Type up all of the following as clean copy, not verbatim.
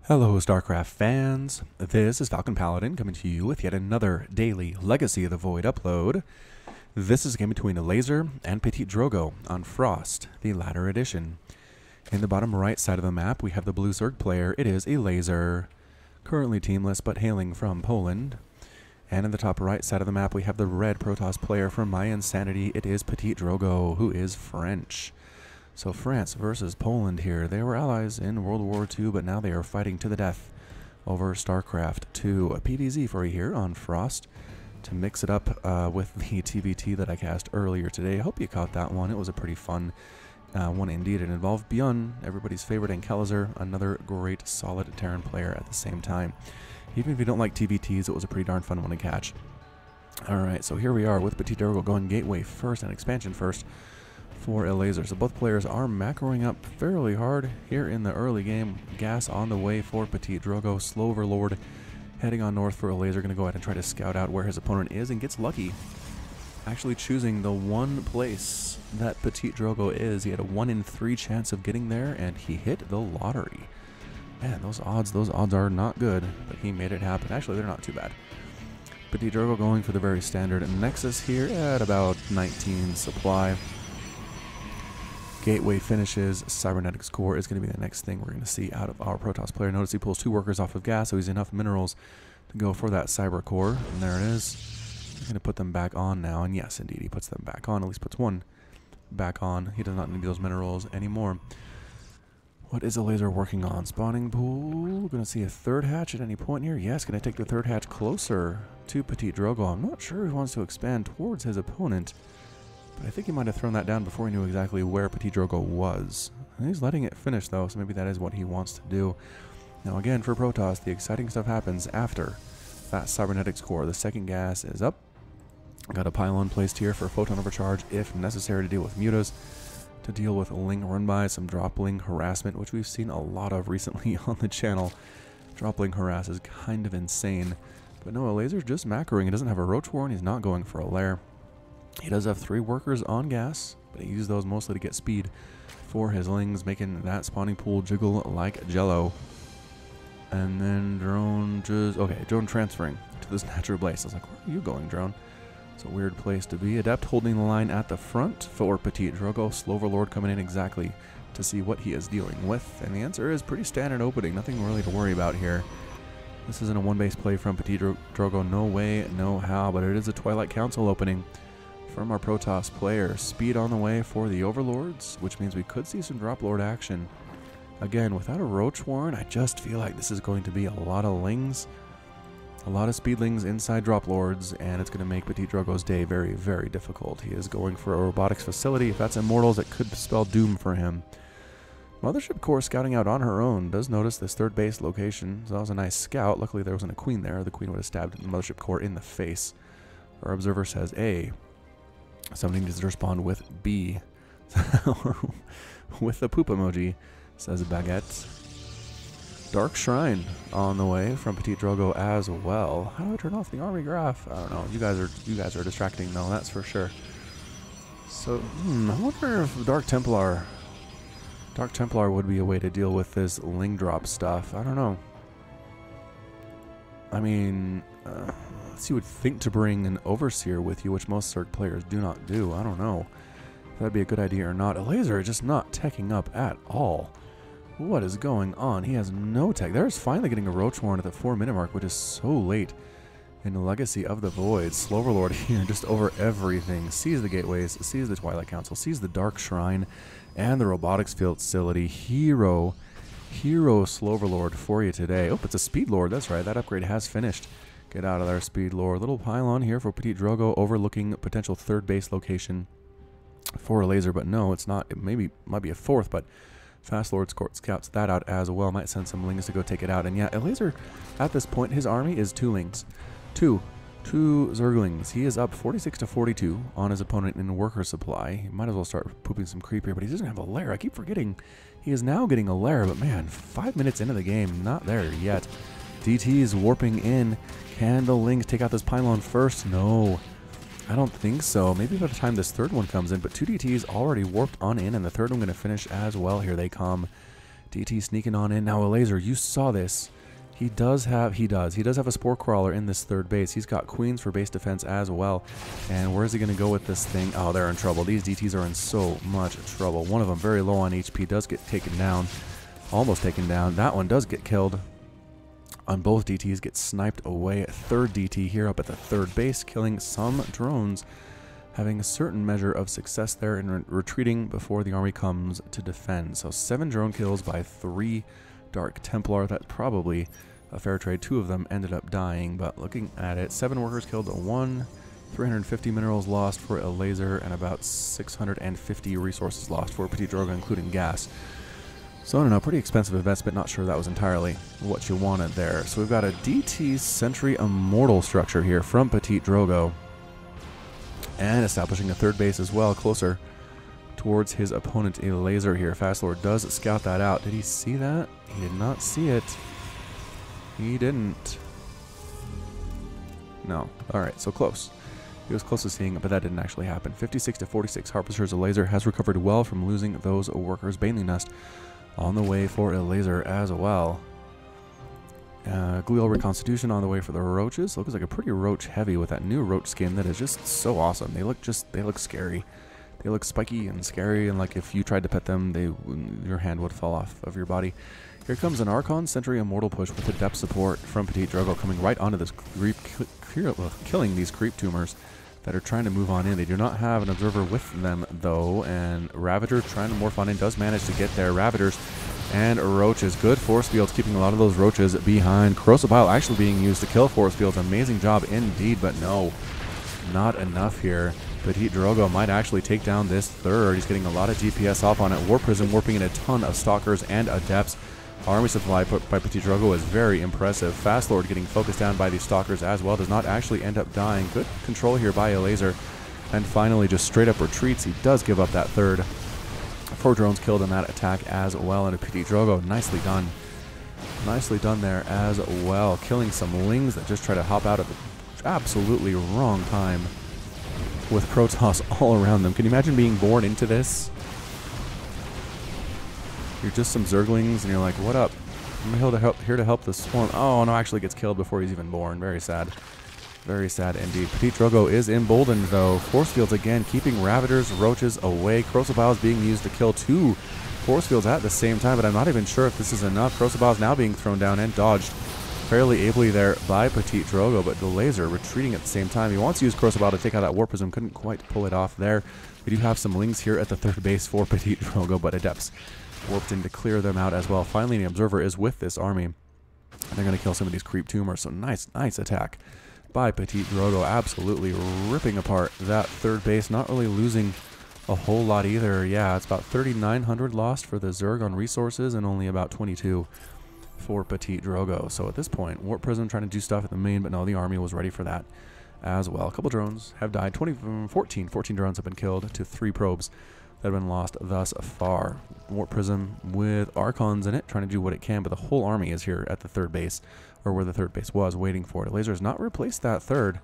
Hello StarCraft fans, this is Falcon Paladin coming to you with yet another daily Legacy of the Void upload. This is a game between Elazer and PtitDrogo on Frost, the latter edition. In the bottom right side of the map we have the blue Zerg player, it is Elazer, currently teamless but hailing from Poland. And in the top right side of the map we have the red Protoss player from My Insanity, it is PtitDrogo, who is French. So France versus Poland here. They were allies in World War II, but now they are fighting to the death over StarCraft 2. A PvZ for you here on Frost to mix it up with the TVT that I cast earlier today. I hope you caught that one. It was a pretty fun one indeed. It involved Beyond, everybody's favorite, and Elazer, another great solid Terran player at the same time. Even if you don't like TVTs, it was a pretty darn fun one to catch. Alright, so here we are with PtitDrogo going Gateway first and Expansion first for Elazer. So both players are macroing up fairly hard here in the early game. Gas on the way for PtitDrogo. Slow Overlord heading on north for Elazer. Going to go ahead and try to scout out where his opponent is and gets lucky. Actually choosing the one place that PtitDrogo is. He had a 1 in 3 chance of getting there and he hit the lottery. Man, those odds are not good, but he made it happen. Actually, they're not too bad. PtitDrogo going for the very standard Nexus here at about 19 supply. Gateway finishes, Cybernetics Core is going to be the next thing we're going to see out of our Protoss player. Notice he pulls 2 workers off of gas, so he's enough minerals to go for that Cyber Core. And there it is. He's going to put them back on now. And yes, indeed, he puts them back on. At least puts one back on. He does not need those minerals anymore. What is Elazer working on? Spawning pool. We're going to see a third hatch at any point here. Yes, going to take the third hatch closer to PtitDrogo. I'm not sure he wants to expand towards his opponent, but I think he might have thrown that down before he knew exactly where PtitDrogo was. And he's letting it finish though, so maybe that is what he wants to do. Now again, for Protoss, the exciting stuff happens after that Cybernetics Core. The second gas is up. Got a pylon placed here for photon overcharge if necessary to deal with mutas, to deal with Ling run-by, some dropling harassment, which we've seen a lot of recently on the channel. Dropling harass is kind of insane. But no, Elazer's just macroing. He doesn't have a Roach Warren, he's not going for a lair. He does have 3 workers on gas, but he uses those mostly to get speed for his Lings, making that spawning pool jiggle like jello. And then drone just... okay, drone transferring to this natural place. I was like, where are you going, drone? It's a weird place to be. Adept holding the line at the front for PtitDrogo. Slow Overlord coming in exactly to see what he is dealing with. And the answer is pretty standard opening. Nothing really to worry about here. This isn't a one-base play from PtitDrogo. No way, no how, but it is a Twilight Council opening from our Protoss player. Speed on the way for the Overlords, which means we could see some Drop Lord action. Again, without a Roach Warren, I just feel like this is going to be a lot of Lings, a lot of Speedlings inside Drop Lords, and it's going to make PtitDrogo's day very, very difficult. He is going for a robotics facility. If that's Immortals, it could spell doom for him. Mothership Core scouting out on her own does notice this third base location, so that was a nice scout. Luckily there wasn't a Queen there. The Queen would have stabbed the Mothership Core in the face. Our observer says A. Somebody needs to respond with B. With the poop emoji, says Baguette. Dark Shrine on the way from PtitDrogo as well. How do I turn off the army graph? I don't know. You guys are distracting though, that's for sure. So, I wonder if Dark Templar would be a way to deal with this Ling drop stuff. I don't know. I mean, you would think to bring an Overseer with you, which most Zerg players do not do. I don't know if that'd be a good idea or not. Elazer is just not teching up at all. What is going on? He has no tech. There's finally getting a Roach Warren at the 4-minute mark, which is so late in the Legacy of the Void. Slow Overlord here just over everything. Sees the gateways, sees the Twilight Council, sees the Dark Shrine, and the Robotics Facility. Hero Slow Overlord for you today. Oh, it's a Speed Lord. That's right. That upgrade has finished. Get out of there, Speed Lord. Little pylon here for PtitDrogo overlooking potential third base location for Elazer, but no, it's not. It might be a fourth, but Fast Lord scouts that out as well. Might send some Lings to go take it out. And yeah, Elazer, at this point, his army is 2 Lings. Two Zerglings. He is up 46 to 42 on his opponent in worker supply. He might as well start pooping some creep here, but he doesn't have a lair. I keep forgetting he is now getting a lair, but man, 5 minutes into the game, not there yet. DT is warping in. Can the Lings take out this pylon first? No, I don't think so. Maybe by the time this third one comes in, but 2 DTs already warped on in, and the third one going to finish as well. Here they come. DT sneaking on in. Now, Elazer, you saw this. He does have a Spore Crawler in this third base. He's got Queens for base defense as well. And where's he going to go with this thing? Oh, they're in trouble. These DTs are in so much trouble. One of them very low on HP does get taken down. Almost taken down. That one does get killed. On both DTs get sniped away. Third DT here up at the third base, killing some drones. Having a certain measure of success there and retreating before the army comes to defend. So 7 drone kills by 3 Dark Templar. That's probably a fair trade. 2 of them ended up dying, but looking at it, 7 workers killed, 350 minerals lost for Elazer, and about 650 resources lost for PtitDrogo, including gas. So I don't know, pretty expensive investment. Not sure that was entirely what you wanted there. So we've got a DT Sentry Immortal structure here from PtitDrogo, and establishing a third base as well, closer towards his opponent Elazer here. Fastlord does scout that out. Did he see that? He did not see it. He didn't. No. Alright, so close. He was close to seeing it, but that didn't actually happen. 56 to 46. Harpester's Elazer has recovered well from losing those workers. Baneling Nest on the way for Elazer as well. Glial Reconstitution on the way for the roaches. Looks like a pretty roach heavy with that new roach skin that is just so awesome. They look scary. They look spiky and scary, and like if you tried to pet them, your hand would fall off of your body. Here comes an Archon Sentry Immortal push with the depth support from PtitDrogo coming right onto this creep, killing these creep tumors that are trying to move on in. They do not have an observer with them though, and Ravager trying to morph on in does manage to get there. Ravagers and roaches, good force fields, keeping a lot of those roaches behind. Corrosive Bile actually being used to kill force fields. Amazing job indeed, but no, not enough here. PtitDrogo might actually take down this third. He's getting a lot of DPS off on it. War Prism warping in a ton of Stalkers and Adepts. Army supply put by PtitDrogo is very impressive. Fastlord getting focused down by these Stalkers as well. Does not actually end up dying. Good control here by Elazer. And finally just straight up retreats. He does give up that third. 4 drones killed in that attack as well. And a PtitDrogo, nicely done. Nicely done there as well. Killing some Lings that just try to hop out at the absolutely wrong time, with Protoss all around them. Can you imagine being born into this? You're just some Zerglings, and you're like, what up? I'm here to help the swarm. Oh, no, actually gets killed before he's even born. Very sad. Very sad indeed. PtitDrogo is emboldened, though. Force fields again, keeping Ravagers, Roaches away. Corrosive Bile is being used to kill 2 force fields at the same time, but I'm not even sure if this is enough. Corrosive Bile is now being thrown down and dodged fairly ably there by PtitDrogo, but the Elazer retreating at the same time. He wants to use Corrosive Bile to take out that War Prism, couldn't quite pull it off there. We do have some Lings here at the third base for PtitDrogo, but Adepts warped in to clear them out as well. Finally, the Observer is with this army, and they're going to kill some of these creep tumors. So nice attack by PtitDrogo, absolutely ripping apart that third base, not really losing a whole lot either. Yeah, it's about 3,900 lost for the Zerg on resources and only about 22 for PtitDrogo. So at this point, Warp Prism trying to do stuff at the main, but no, the army was ready for that as well. A couple drones have died. 14 drones have been killed to 3 probes that have been lost thus far. Warp Prism with Archons in it, trying to do what it can, but the whole army is here at the third base, or where the third base was, waiting for it. Elazer has not replaced that third,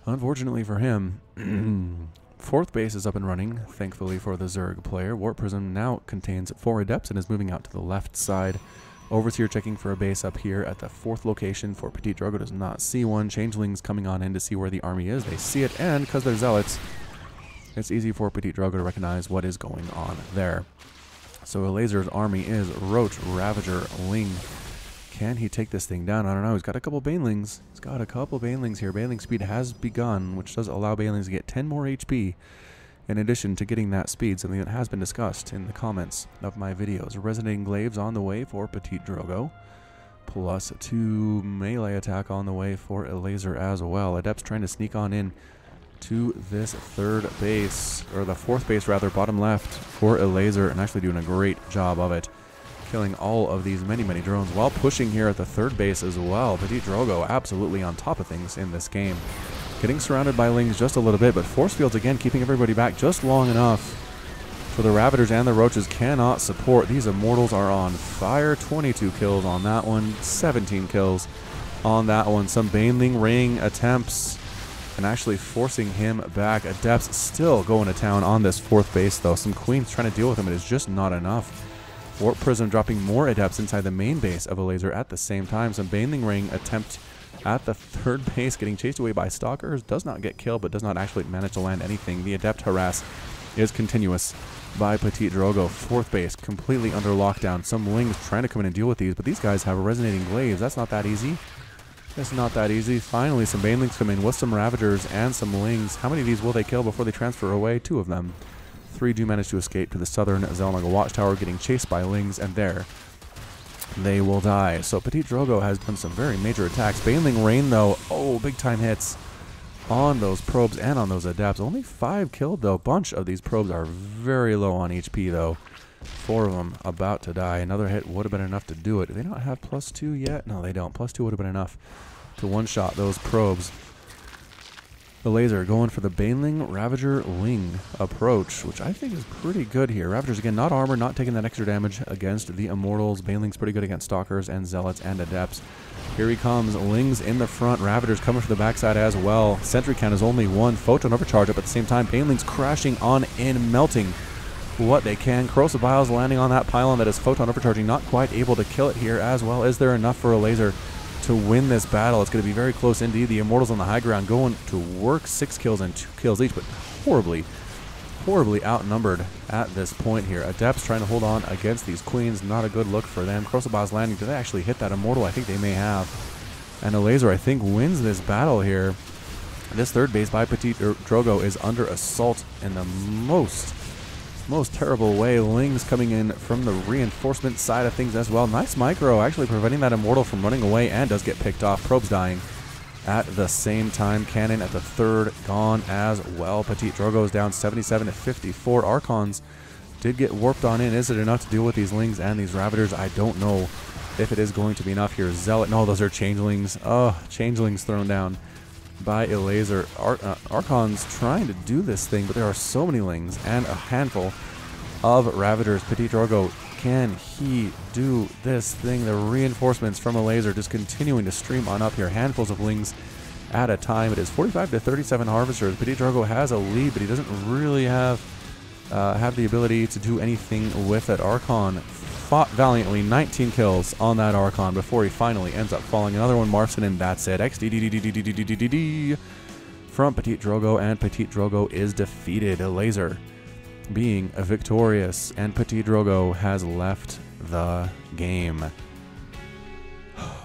unfortunately for him. Fourth base is up and running, thankfully for the Zerg player. Warp Prism now contains 4 Adepts and is moving out to the left side. Overseer checking for a base up here at the 4th location for PtitDrogo, does not see one. Changelings coming on in to see where the army is. They see it, and because they're Zealots, it's easy for PtitDrogo to recognize what is going on there. So Elazer's army is Roach, Ravager, Ling. Can he take this thing down? I don't know. He's got a couple Banelings. He's got a couple Banelings here. Baneling speed has begun, which does allow Banelings to get 10 more HP. In addition to getting that speed, something that has been discussed in the comments of my videos. Resonating Glaives on the way for PtitDrogo, plus 2 melee attack on the way for Elazer as well. Adepts trying to sneak on in to this third base, or the 4th base rather, bottom left for Elazer, and actually doing a great job of it. Killing all of these many drones while pushing here at the third base as well. PtitDrogo absolutely on top of things in this game. Getting surrounded by Lings just a little bit, but force fields again keeping everybody back just long enough for the Ravagers and the Roaches cannot support. These Immortals are on fire. 22 kills on that one, 17 kills on that one. Some Baneling ring attempts and actually forcing him back. Adepts still going to town on this 4th base though. Some Queens trying to deal with him. It is just not enough Warp Prism dropping more Adepts inside the main base of Elazer at the same time. Some Baneling Ring attempt at the third base, getting chased away by Stalkers. Does not get killed, but does not actually manage to land anything. The Adept harass is continuous by PtitDrogo. Fourth base completely under lockdown. Some Lings trying to come in and deal with these, but these guys have Resonating Glaives. That's not that easy. It's not that easy. Finally, some Banelings come in with some Ravagers and some Lings. How many of these will they kill before they transfer away? 2 of them. 3 do manage to escape to the southern Zelnaga Watchtower, getting chased by Lings, and there they will die. So PtitDrogo has done some very major attacks. Baneling Rain, though, oh, big time hits on those probes and on those Adepts. Only 5 killed, though. Bunch of these probes are very low on HP, though. 4 of them about to die. Another hit would have been enough to do it. Do they not have +2 yet? No, they don't. +2 would have been enough to one-shot those probes. Elazer going for the Baneling Ravager Ling approach, which I think is pretty good here. Ravagers, again, not armored, not taking that extra damage against the Immortals. Baneling's pretty good against Stalkers and Zealots and Adepts. Here he comes. Lings in the front. Ravagers coming from the backside as well. Sentry count is only 1. Photon overcharge up at the same time. Baneling's crashing on in, melting what they can. Corrosive Biles landing on that pylon that is Photon overcharging. Not quite able to kill it here as well. Is there enough for Elazer to win this battle? It's going to be very close indeed. The Immortals on the high ground going to work. 6 kills and 2 kills each, but horribly outnumbered at this point here. Adepts trying to hold on against these Queens. Not a good look for them. Corrosive Biles landing. Do they actually hit that Immortal? I think they may have. And Elazer, I think, wins this battle here. This third base by PtitDrogo is under assault in the most terrible way. Lings coming in from the reinforcement side of things as well. Nice micro, actually preventing that Immortal from running away, and does get picked off. Probes dying at the same time. Cannon at the third gone as well. PtitDrogo is down 77 to 54. Archons did get warped on in. Is it enough to deal with these Lings and these Ravagers? I don't know if it is going to be enough here. Zealot, no, those are Changelings. Oh, Changelings thrown down by Elazer. Archons trying to do this thing, but there are so many Lings and a handful of Ravagers. PtitDrogo, can he do this thing? The reinforcements from Elazer just continuing to stream on up here. Handfuls of Lings at a time. It is 45 to 37 Harvesters. PtitDrogo has a lead, but he doesn't really have the ability to do anything with it. Archon fought valiantly, 19 kills on that Archon before he finally ends up falling. Another one marks it, and that's it. XDDDDDDDDD from PtitDrogo, and PtitDrogo is defeated. Elazer being victorious, and PtitDrogo has left the game.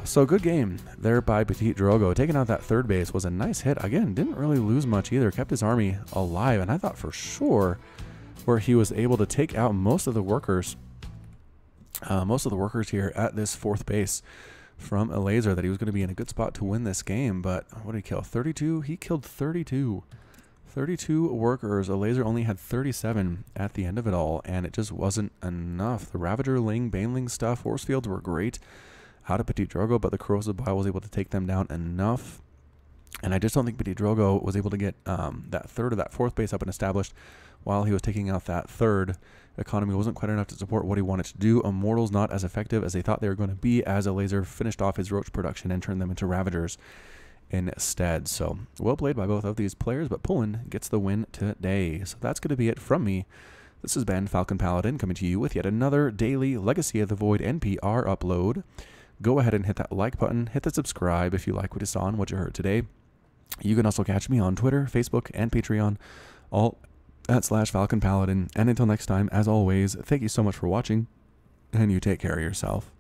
So good game there by PtitDrogo. Taking out that third base was a nice hit. Again, didn't really lose much either. Kept his army alive, and I thought for sure where he was able to take out most of the workers here at this fourth base from Elazer, that he was going to be in a good spot to win this game. But what did he kill? 32? He killed 32. 32 workers. Elazer only had 37 at the end of it all, and it just wasn't enough. The Ravager, Ling, Baneling stuff, Force Fields were great out of PtitDrogo, but the Corrosive Bile was able to take them down enough. And I just don't think PtitDrogo was able to get that third or that fourth base up and established while he was taking out that third. Economy wasn't quite enough to support what he wanted to do. Immortals not as effective as they thought they were going to be, as Elazer finished off his Roach production and turned them into Ravagers instead. So well played by both of these players, but Pullen gets the win today. So that's going to be it from me. This has been Falcon Paladin coming to you with yet another daily Legacy of the Void NPR upload. Go ahead and hit that like button, hit the subscribe if you like what you saw and what you heard today. You can also catch me on Twitter, Facebook, and Patreon, all at /Falcon Paladin. And until next time, as always, thank you so much for watching, and you take care of yourself.